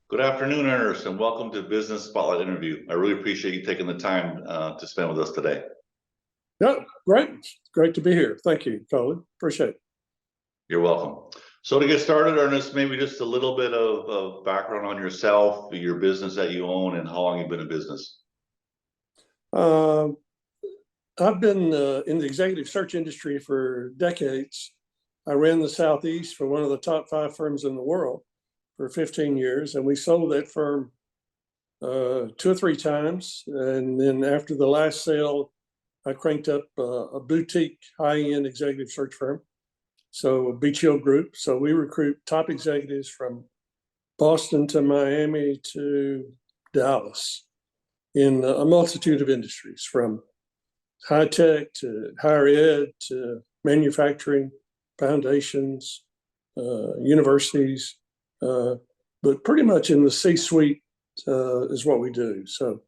Good afternoon, Ernest, and welcome to Business Spotlight Interview. I really appreciate you taking the time to spend with us today. Yeah, great. Great to be here. Thank you, Colin. Appreciate it. You're welcome. So to get started, Ernest, maybe just a little bit of background on yourself, your business that you own, and how long you've been in business. I've been in the executive search industry for decades. I ran the Southeast for one of the top 5 firms in the world for 15 years, and we sold that firm 2 or 3 times. And then after the last sale, I cranked up a boutique high-end executive search firm, so Beech Hill Group. So we recruit top executives from Boston to Miami to Dallas in a multitude of industries, from high tech to higher ed to manufacturing, foundations, universities, but pretty much in the C-suite is what we do. So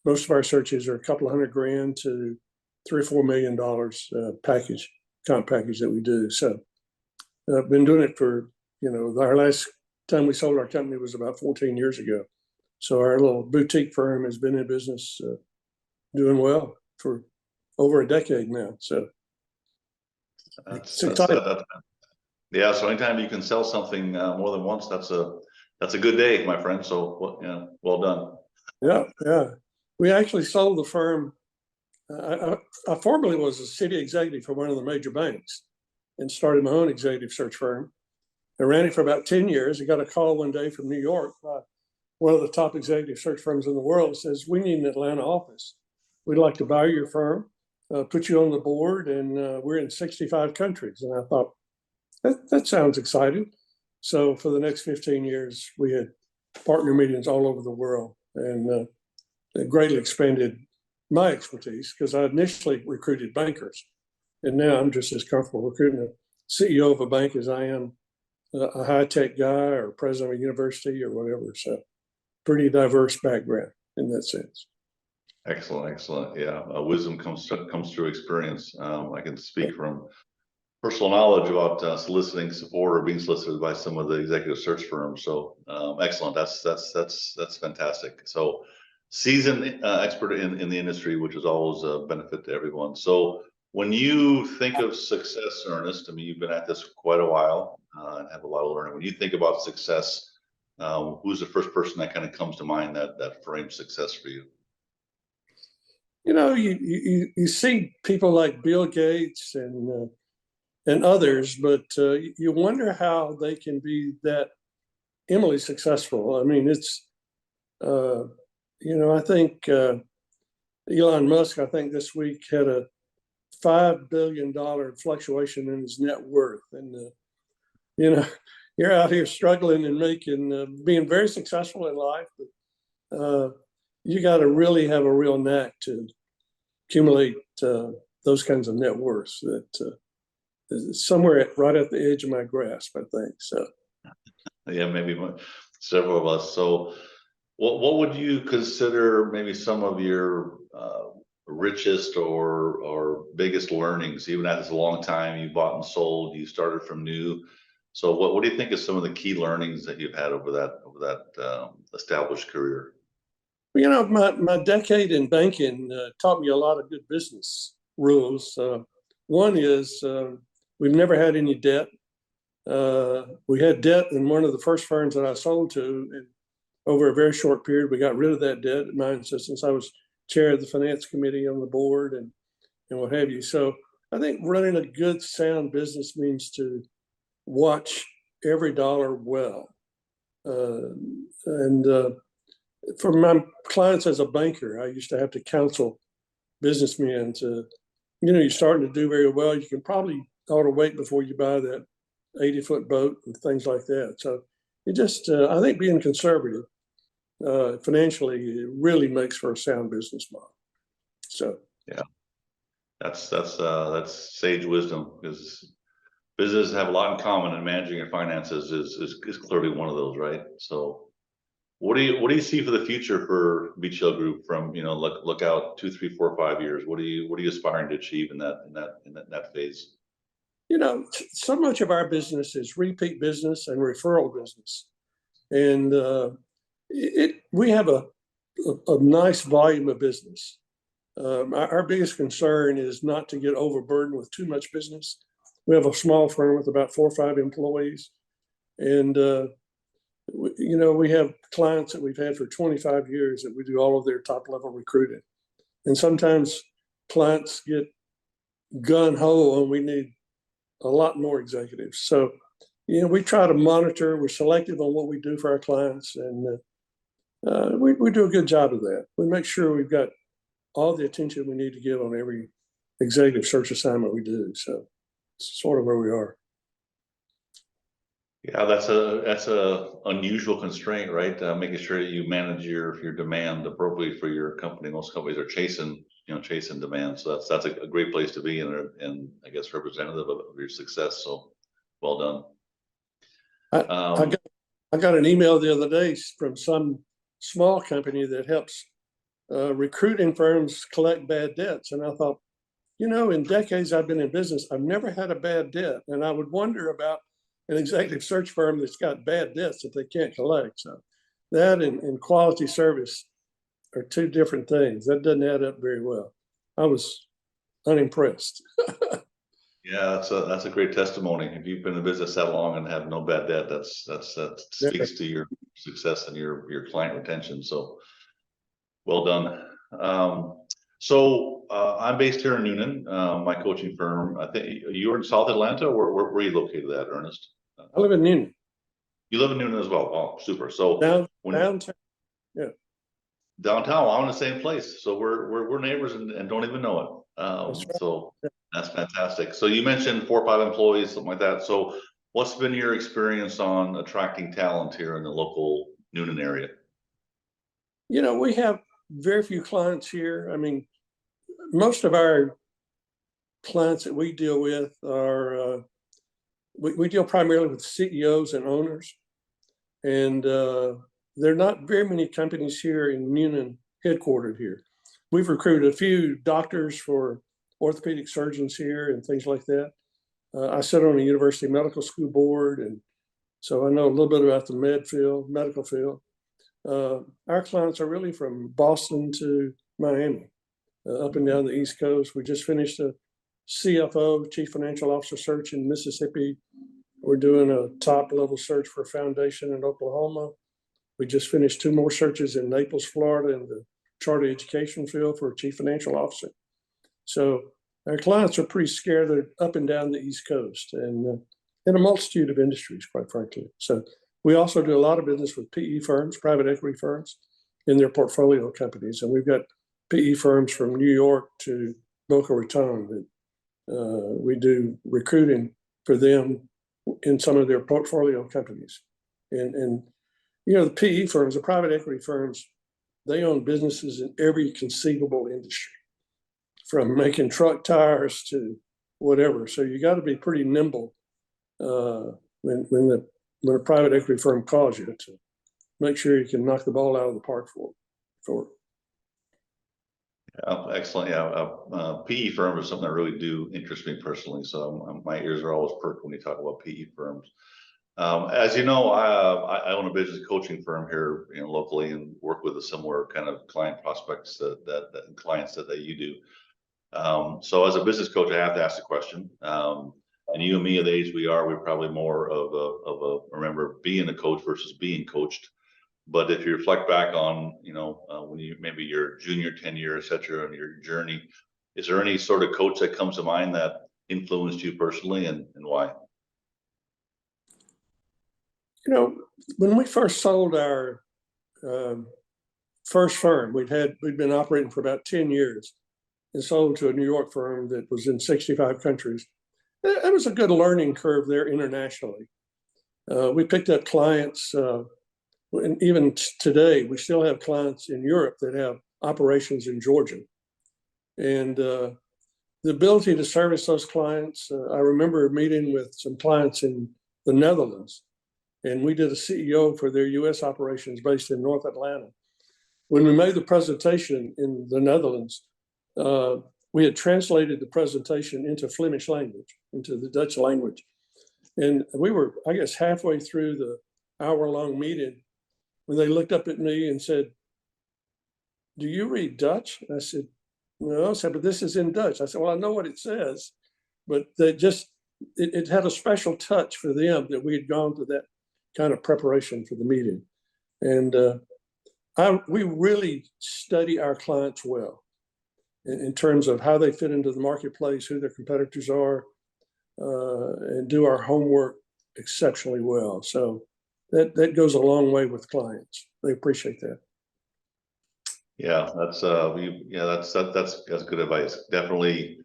most of our searches are a couple of $100,000 to $3 or $4 million comp package that we do. So I've been doing it for, our last time we sold our company was about 14 years ago. So our little boutique firm has been in business doing well for over a decade now. So yeah. So anytime you can sell something more than once, that's a good day, my friend. So well done. Yeah. We actually sold the firm. I formerly was a city executive for one of the major banks and started my own executive search firm. I ran it for about 10 years. I got a call one day from New York, one of the top executive search firms in the world, says, "We need an Atlanta office. We'd like to buy your firm, put you on the board, and we're in 65 countries." And I thought, that sounds exciting. So for the next 15 years, we had partner meetings all over the world, and it greatly expanded my expertise because I initially recruited bankers, and now I'm just as comfortable recruiting a CEO of a bank as I am a high-tech guy or president of a university or whatever. So pretty diverse background in that sense. Excellent. Yeah, wisdom comes through experience. I can speak from personal knowledge about soliciting support or being solicited by some of the executive search firms. So excellent. That's fantastic. So seasoned expert in the industry, which is always a benefit to everyone. So when you think of success, Ernest, I mean, you've been at this quite a while and have a lot of learning. When you think about success, who's the first person that kind of comes to mind that frames success for you? You see people like Bill Gates and others, but you wonder how they can be that eminently successful. I mean, it's I think Elon Musk, I think this week had a $5 billion fluctuation in his net worth, and you're out here struggling and being very successful in life, but you got to really have a real knack to accumulate those kinds of net worths that is somewhere right at the edge of my grasp, I think. So yeah, maybe several of us. So what would you consider maybe some of your richest or biggest learnings? Even at this long time, you bought and sold, you started from new. So what do you think is some of the key learnings that you've had over that established career? My decade in banking taught me a lot of good business rules. One is we've never had any debt. We had debt in one of the first firms that I sold to, and over a very short period, we got rid of that debt at my insistence. I was chair of the finance committee on the board and what have you. So I think running a good, sound business means to watch every dollar well. For my clients as a banker, I used to have to counsel businessmen to, you're starting to do very well. You can probably ought to wait before you buy that 80-foot boat and things like that. So it just, I think being conservative financially, it really makes for a sound business model. So yeah, that's sage wisdom, because businesses have a lot in common, and managing your finances is clearly one of those, right? So what do you see for the future for Beech Hill Group from look out 2, 3, 4, 5 years? What are you aspiring to achieve in that phase? So much of our business is repeat business and referral business, and We have a nice volume of business. Our biggest concern is not to get overburdened with too much business. We have a small firm with about 4 or 5 employees, and we have clients that we've had for 25 years that we do all of their top level recruiting. And sometimes clients get gun ho and we need a lot more executives. So, we try to monitor, we're selective on what we do for our clients, and we do a good job of that. We make sure we've got all the attention we need to give on every executive search assignment we do. So it's sort of where we are. Yeah, that's a unusual constraint, right? Making sure that you manage your demand appropriately for your company. Most companies are chasing demand. So that's a great place to be, and I guess representative of your success. So well done. I got an email the other day from some small company that helps recruiting firms collect bad debts. And I thought, in decades I've been in business, I've never had a bad debt. And I would wonder about an executive search firm that's got bad debts that they can't collect. So that and quality service are 2 different things. That doesn't add up very well. I was unimpressed. Yeah, that's a great testimony. If you've been in business that long and have no bad debt, that speaks to your success and your client retention. So well done. So I'm based here in Newnan, my coaching firm. I think you're in South Atlanta, or where are you located at, Ernest? I live in Newnan. You live in Newnan as well. Oh, super. So downtown. Yeah. Downtown, I'm in the same place. So we're neighbors and don't even know it. That's right. So that's fantastic. So you mentioned 4 or 5 employees, something like that. So what's been your experience on attracting talent here in the local Newnan area? We have very few clients here. I mean, most of our clients that we deal with are, we deal primarily with CEOs and owners. And there are not very many companies here in Newnan headquartered here. We've recruited a few doctors for orthopedic surgeons here and things like that. I sit on the University Medical School board, and so I know a little bit about the medical field. Our clients are really from Boston to Miami, up and down the East Coast. We just finished a CFO, Chief Financial Officer search in Mississippi. We're doing a top level search for a foundation in Oklahoma. We just finished 2 more searches in Naples, Florida, in the charter education field for a Chief Financial Officer. So our clients are pretty scattered up and down the East Coast, and in a multitude of industries, quite frankly. So we also do a lot of business with PE firms, private equity firms, in their portfolio companies. And we've got PE firms from New York to Boca Raton that we do recruiting for them in some of their portfolio companies. And the PE firms, the private equity firms, they own businesses in every conceivable industry, from making truck tires to whatever. So you got to be pretty nimble when a private equity firm calls you to make sure you can knock the ball out of the park for it. Excellent. Yeah, PE firms is something that really do interest me personally. So my ears are always perked when you talk about PE firms. As you know, I own a business coaching firm here, locally, and work with a similar kind of client prospects that clients that you do. So as a business coach, I have to ask the question. And you and me, at the age we are, we're probably more of a remember being a coach versus being coached. But if you reflect back on, when you maybe your junior tenure, et cetera, and your journey, is there any sort of coach that comes to mind that influenced you personally, and why? When we first sold our first firm, we'd been operating for about 10 years and sold to a New York firm that was in 65 countries. It was a good learning curve there internationally. We picked up clients, and even today, we still have clients in Europe that have operations in Georgia. And the ability to service those clients, I remember meeting with some clients in the Netherlands, and we did a CEO for their US operations based in North Atlanta. When we made the presentation in the Netherlands, we had translated the presentation into Flemish language, into the Dutch language. And we were, I guess, halfway through the hour-long meeting, when they looked up at me and said, "Do you read Dutch?" I said, "No." I said, "But this is in Dutch." I said, "Well, I know what it says," but they just, it had a special touch for them that we had gone to that kind of preparation for the meeting. And we really study our clients well in terms of how they fit into the marketplace, who their competitors are, and do our homework exceptionally well. So that goes a long way with clients. They appreciate that. Yeah, that's that's good advice. Definitely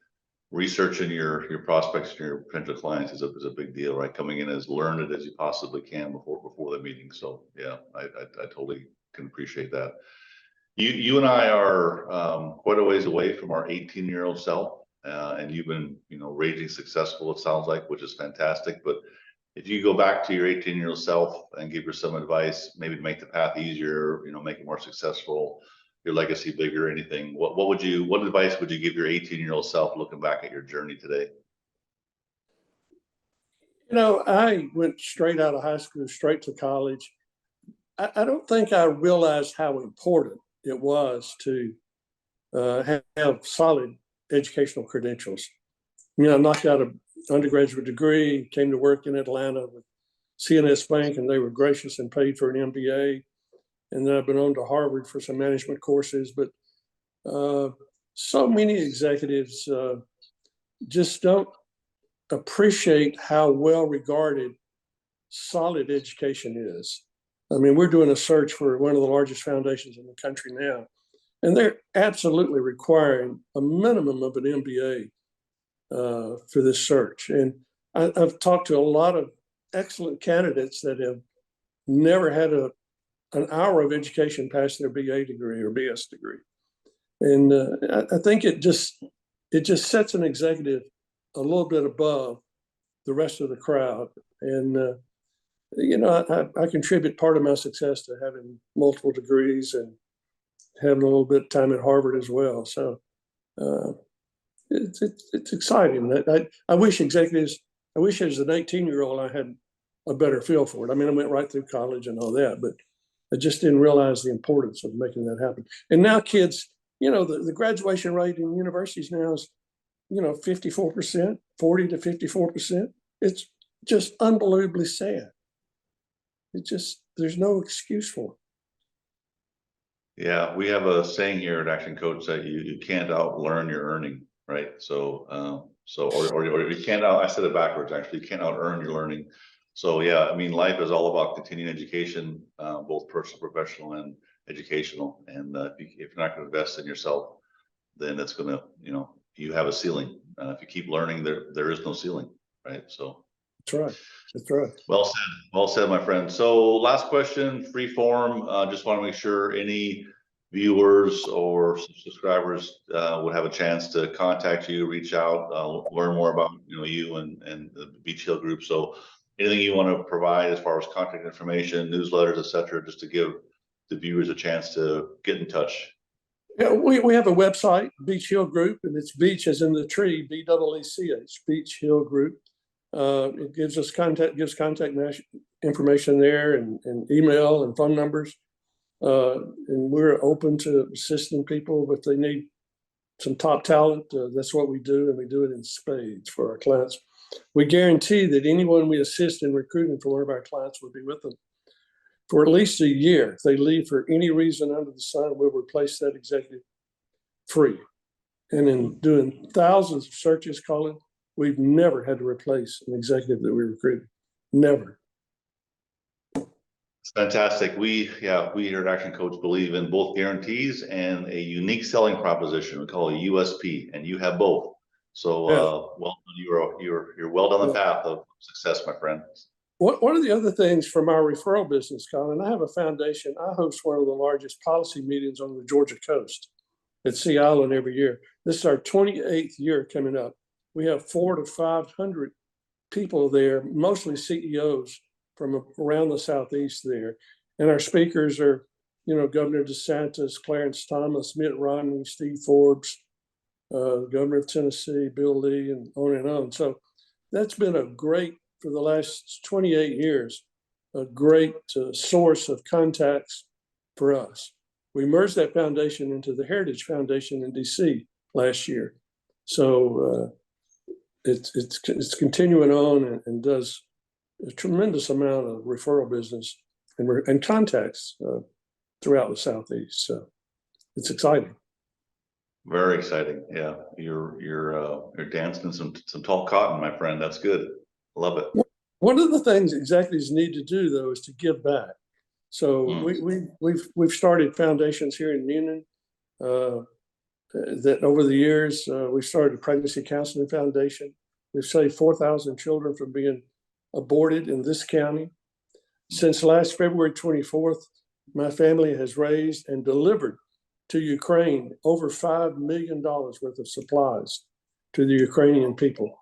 researching your prospects and your potential clients is a big deal, right? Coming in as learned as you possibly can before the meeting. So yeah, I totally can appreciate that. You and I are quite a ways away from our 18-year-old self, and you've been, raging successful, it sounds like, which is fantastic. But if you go back to your 18-year-old self and give her some advice, maybe to make the path easier, make it more successful, your legacy bigger, anything, what advice would you give your 18-year-old self looking back at your journey today? I went straight out of high school, straight to college. I don't think I realized how important it was to have solid educational credentials. I knocked out an undergraduate degree, came to work in Atlanta with CNS Bank, and they were gracious and paid for an MBA. And then I've been on to Harvard for some management courses. But so many executives just don't appreciate how well regarded solid education is. I mean, we're doing a search for one of the largest foundations in the country now, and they're absolutely requiring a minimum of an MBA for this search. And I've talked to a lot of excellent candidates that have never had an hour of education past their BA degree or BS degree. And I think it just sets an executive a little bit above the rest of the crowd. And I contribute part of my success to having multiple degrees and having a little bit of time at Harvard as well. So it's exciting. I wish as an 18-year-old, I had a better feel for it. I mean, I went right through college and all that, but I just didn't realize the importance of making that happen. And now kids, the graduation rate in universities now is, 54%, 40 to 54%. It's just unbelievably sad. There's no excuse for it. Yeah, we have a saying here at Action Coach that you can't outlearn your earning, right? So or you can't I said it backwards actually. You can't out earn your learning. So yeah, I mean, life is all about continuing education, both personal, professional, and educational. And if you're not going to invest in yourself, then it's going to, you have a ceiling. If you keep learning, there is no ceiling, right? So that's right. That's right. Well said, my friend. So last question, free form. Just want to make sure any viewers or subscribers would have a chance to contact you, reach out, learn more about you and the Beech Hill Group. So anything you want to provide as far as contact information, newsletters, etc., just to give the viewers a chance to get in touch. Yeah, we have a website, Beech Hill Group, and it's Beech as in the tree, BEECH, Beech Hill Group. It gives contact information there and email and phone numbers. And we're open to assisting people if they need some top talent. That's what we do, and we do it in spades for our clients. We guarantee that anyone we assist in recruiting for one of our clients will be with them for at least a year. If they leave for any reason under the sun, we'll replace that executive free. And in doing thousands of searches, Colin, we've never had to replace an executive that we recruited. Never. It's fantastic. We here at Action Coach believe in both guarantees and a unique selling proposition. We call it USP, and you have both. So well, you're well down the path of success, my friend. One of the other things from our referral business, Colin, I have a foundation. I host one of the largest policy meetings on the Georgia coast at Sea Island every year. This is our 28th year coming up. We have 400 to 500 people there, mostly CEOs from around the Southeast there. And our speakers are, Governor DeSantis, Clarence Thomas, Mitt Romney, Steve Forbes, Governor of Tennessee, Bill Lee, and on and on. So that's been a great, for the last 28 years, a great source of contacts for us. We merged that foundation into the Heritage Foundation in DC last year. So it's continuing on and does a tremendous amount of referral business and contacts throughout the Southeast. So it's exciting. Very exciting. Yeah, you're dancing in some tall cotton, my friend. That's good. Love it. One of the things executives need to do, though, is to give back. So we've started foundations here in Newnan that over the years we've started a pregnancy counseling foundation. We've saved 4,000 children from being aborted in this county. Since last February 24th, my family has raised and delivered to Ukraine over $5 million worth of supplies to the Ukrainian people.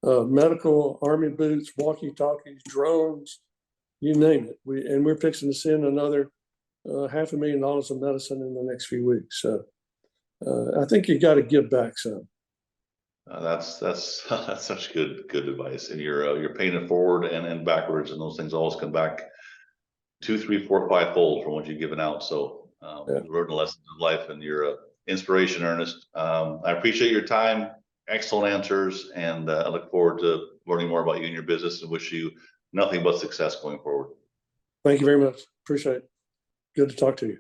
Medical, army boots, walkie-talkies, drones, you name it. We're fixing to send another $500,000 of medicine in the next few weeks. So I think you got to give back some. That's such good advice, and you're paying it forward and backwards, and those things always come back 2, 3, 4, 5 fold from what you've given out. So you learn the lessons of life, and you're an inspiration, Ernest. I appreciate your time, excellent answers, and I look forward to learning more about you and your business, and wish you nothing but success going forward. Thank you very much. Appreciate it. Good to talk to you.